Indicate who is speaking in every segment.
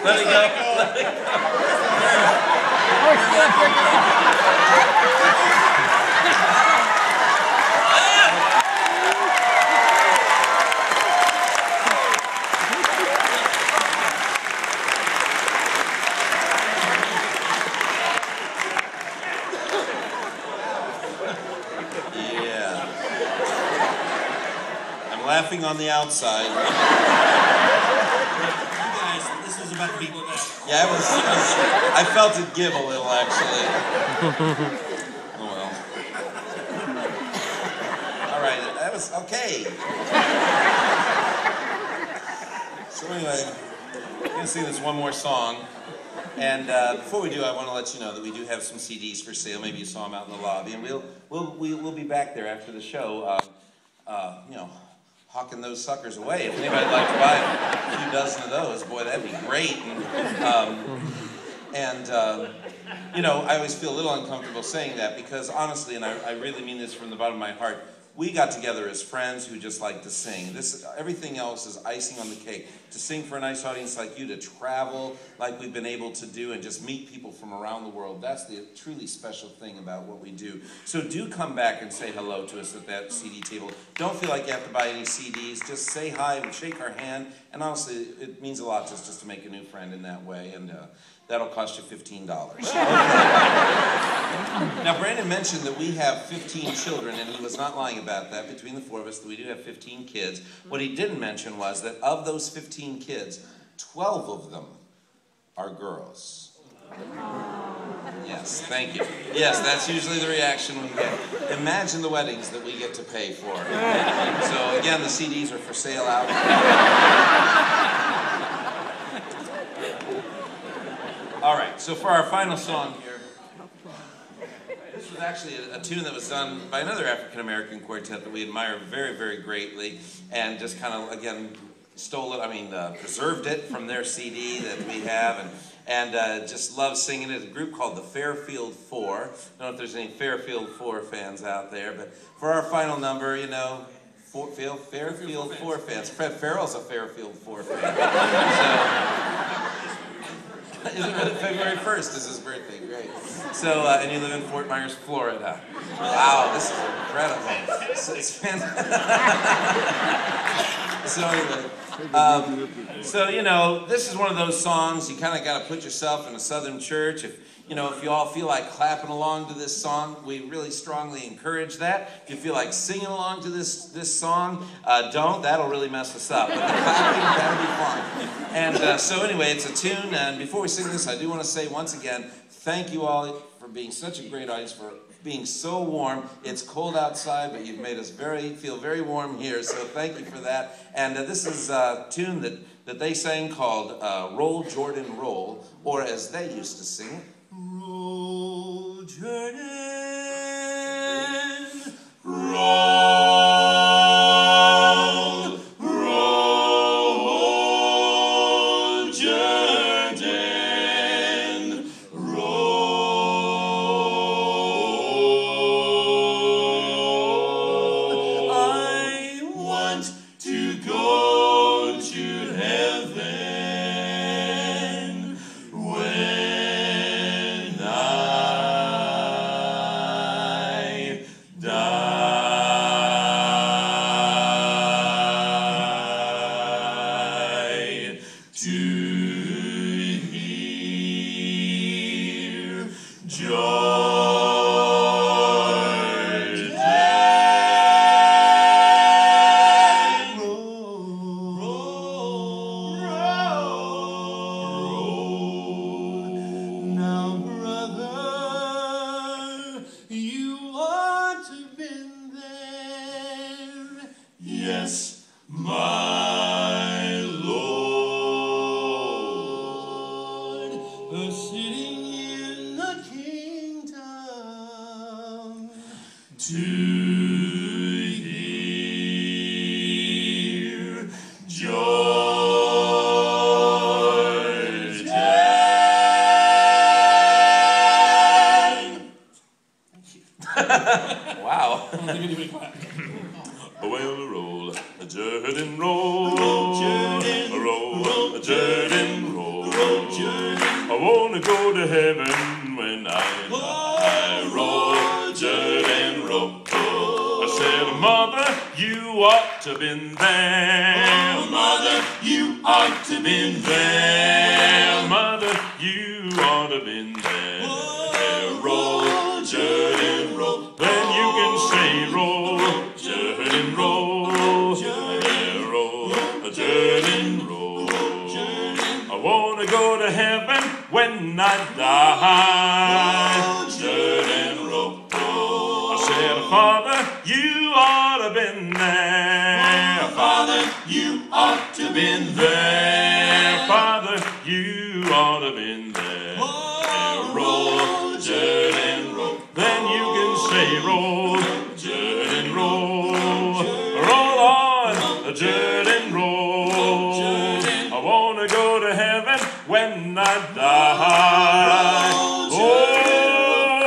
Speaker 1: Let it go. Let it go. Laughing on the outside.
Speaker 2: Guys, this was about to be.
Speaker 1: Yeah, it was. I felt it give a little, actually. Oh well. All right, that was okay. So anyway, we're gonna sing this one more song, and before we do, I want to let you know that we do have some CDs for sale. Maybe you saw them out in the lobby, and we'll be back there after the show. You know, hawking those suckers away. If anybody'd like to buy a few dozen of those, boy, that'd be great. And you know, I always feel a little uncomfortable saying that because honestly, and I really mean this from the bottom of my heart, we got together as friends who just like to sing. Everything else is icing on the cake. To sing for a nice audience like you, to travel like we've been able to do, and just meet people from around the world. That's the truly special thing about what we do. So do come back and say hello to us at that CD table. Don't feel like you have to buy any CDs. Just say hi and shake our hand. And honestly, it means a lot just to make a new friend in that way. And that'll cost you $15. Now, Brandon mentioned that we have 15 children, and he was not lying about that. Between the four of us, we do have 15 kids. What he didn't mention was that of those 15 kids, 12 of them are girls. Yes, thank you. Yes, that's usually the reaction we get. Imagine the weddings that we get to pay for. So again, the CDs are for sale out. All right, so for our final song here, this was actually a tune that was done by another African-American quartet that we admire very, very greatly, and just kind of, again, stole it, preserved it from their CD that we have, and just love singing it. A group called the Fairfield Four. I don't know if there's any Fairfield Four fans out there, but for our final number, you know, Fairfield Four fans. Fred Farrell's a Fairfield Four fan. Isn't it February 1st is his birthday? Great. So, and you live in Fort Myers, Florida. Wow, this is incredible. It's fantastic. So anyway, so you know, this is one of those songs you kind of got to put yourself in a Southern church. If you all feel like clapping along to this song, we really strongly encourage that. If you feel like singing along to this song, don't. That'll really mess us up. But the clapping, that'll be fun. And so anyway, it's a tune. And before we sing this, I do want to say once again, thank you all for being such a great audience, for being so warm. It's cold outside, but you've made us feel very warm here. So thank you for that. And this is a tune that they sang called "Roll, Jordan, Roll," or as they used to sing it, "Roll, Jordan, roll, roll, Jordan, roll. I want to go to heaven when I die, to hear Jordan roll, roll. Now, brother, you ought to have been there. Yes, my Lord, sitting in the kingdom to hear Jordan. Wow. Well, roll, a Jordan roll, roll, Jordan, roll, a Jordan roll, roll,
Speaker 3: wanna go to heaven when I roll, Jordan, roll. I said, Mother, you ought to been there. Mother, you ought to been there. Mother, you ought to been there. Roll, Jordan, roll. Then you can say, roll, Jordan, roll. Roll, Jordan, roll. I wanna go to heaven when I die. Jordan, roll. I said, Father, you ought to been there. Father, you ought to been there. Father, you ought to been there. Roll, Jordan, roll. Then you can say, roll, Jordan, roll. Roll on, Jordan, roll. I wanna go to heaven when I die.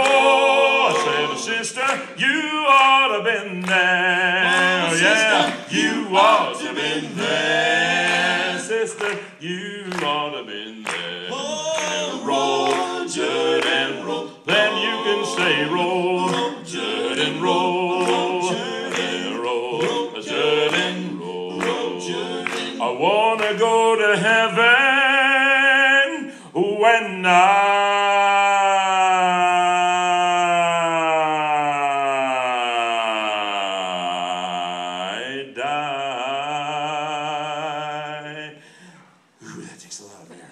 Speaker 3: Oh, I said, sister, you ought to been there. Yeah, you ought to been there. Sister, you ought to been there. Roll, Jordan, roll. Then you can say, roll, Jordan, roll. Roll, Jordan, roll. I wanna go to heaven when I die. Ooh, that takes a lot of air.